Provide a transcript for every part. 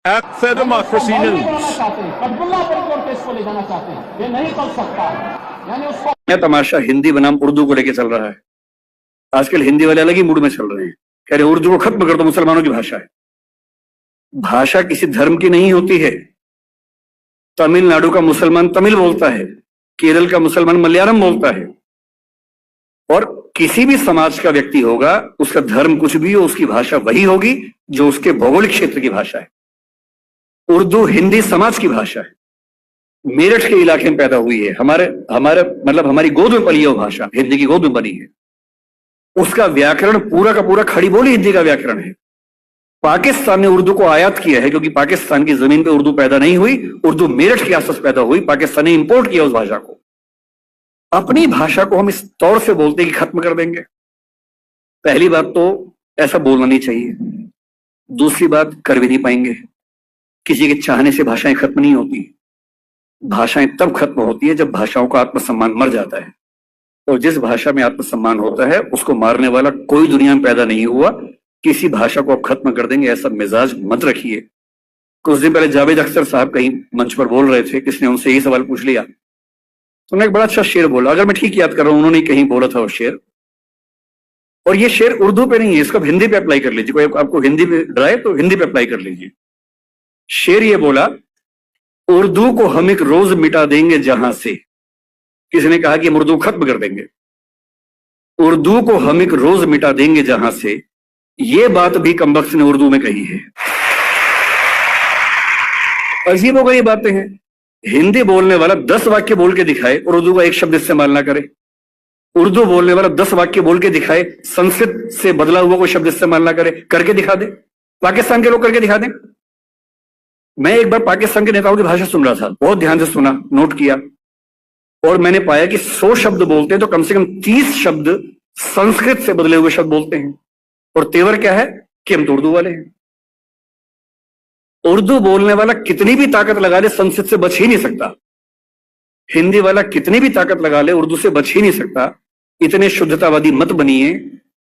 Aksa Democracy News। यह तमाशा हिंदी बनाम उर्दू को लेकर चल रहा है। आजकल हिंदी वाले अलग ही मूड में चल रहे हैं, कह रहे उर्दू को खत्म कर दो, मुसलमानों की भाषा है। भाषा किसी धर्म की नहीं होती है। तमिलनाडु का मुसलमान तमिल बोलता है, केरल का मुसलमान मलयालम बोलता है, और किसी भी समाज का व्यक्ति होगा, उसका धर्म कुछ भी हो, उसकी भाषा वही होगी जो उसके भौगोलिक क्षेत्र की भाषा है। उर्दू हिंदी समाज की भाषा है, मेरठ के इलाके में पैदा हुई है, हमारे हमारे मतलब हमारी गोद में पली है वो भाषा, हिंदी की गोद में बनी है। उसका व्याकरण पूरा का पूरा खड़ी बोली हिंदी का व्याकरण है। पाकिस्तान ने उर्दू को आयात किया है, क्योंकि पाकिस्तान की जमीन पे उर्दू पैदा नहीं हुई, उर्दू मेरठ के आसपास पैदा हुई, पाकिस्तान ने इंपोर्ट किया उस भाषा को। अपनी भाषा को हम इस तौर से बोलते कि खत्म कर देंगे। पहली बात तो ऐसा बोलना नहीं चाहिए, दूसरी बात कर भी नहीं पाएंगे। किसी के चाहने से भाषाएं खत्म नहीं होती। भाषाएं तब खत्म होती है जब भाषाओं का आत्मसम्मान मर जाता है, और जिस भाषा में आत्मसम्मान होता है उसको मारने वाला कोई दुनिया में पैदा नहीं हुआ। किसी भाषा को आप खत्म कर देंगे ऐसा मिजाज मत रखिए। कुछ दिन पहले जावेद अख्तर साहब कहीं मंच पर बोल रहे थे, किसने उनसे यही सवाल पूछ लिया, तो उन्होंने एक बड़ा अच्छा शेर बोला, अगर मैं ठीक याद कर रहा हूं, उन्होंने कहीं बोला था वो शेर, और ये शेर उर्दू पे नहीं है, इसको हिंदी पे अप्लाई कर लीजिए। कोई आपको हिंदी पे डराए तो हिंदी पे अप्लाई कर लीजिए। शेर ये बोला, उर्दू को हम एक रोज मिटा देंगे जहां से। किसी ने कहा कि हम उर्दू खत्म कर देंगे। उर्दू को हम एक रोज मिटा देंगे जहां से, ये बात भी कमबख्त ने उर्दू में कही है। अजीब हो गई बातें हैं। हिंदी बोलने वाला 10 वाक्य बोल के दिखाए, उर्दू का एक शब्द इस्तेमाल ना करे। उर्दू बोलने वाला 10 वाक्य बोल के दिखाए, संस्कृत से बदला हुआ कोई शब्द इस्तेमाल ना करे, करके दिखा दे। पाकिस्तान के लोग करके दिखा दें। मैं एक बार पाकिस्तान के नेताओं की भाषा सुन रहा था, बहुत ध्यान से सुना, नोट किया, और मैंने पाया कि 100 शब्द बोलते हैं तो कम से कम 30 शब्द संस्कृत से बदले हुए शब्द बोलते हैं। और तेवर क्या है कि हम तो उर्दू वाले हैं। उर्दू बोलने वाला कितनी भी ताकत लगा ले, संस्कृत से बच ही नहीं सकता। हिंदी वाला कितनी भी ताकत लगा ले, उर्दू से बच ही नहीं सकता। इतने शुद्धतावादी मत बनिए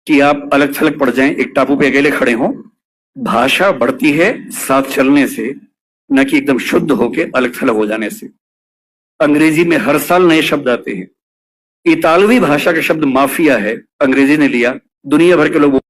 कि आप अलग थलग पड़ जाएं, एक टापू पे अकेले खड़े हों। भाषा बढ़ती है साथ चलने से, न कि एकदम शुद्ध होके अलग थलग हो जाने से। अंग्रेजी में हर साल नए शब्द आते हैं। इतालवी भाषा का शब्द माफिया है, अंग्रेजी ने लिया, दुनिया भर के लोग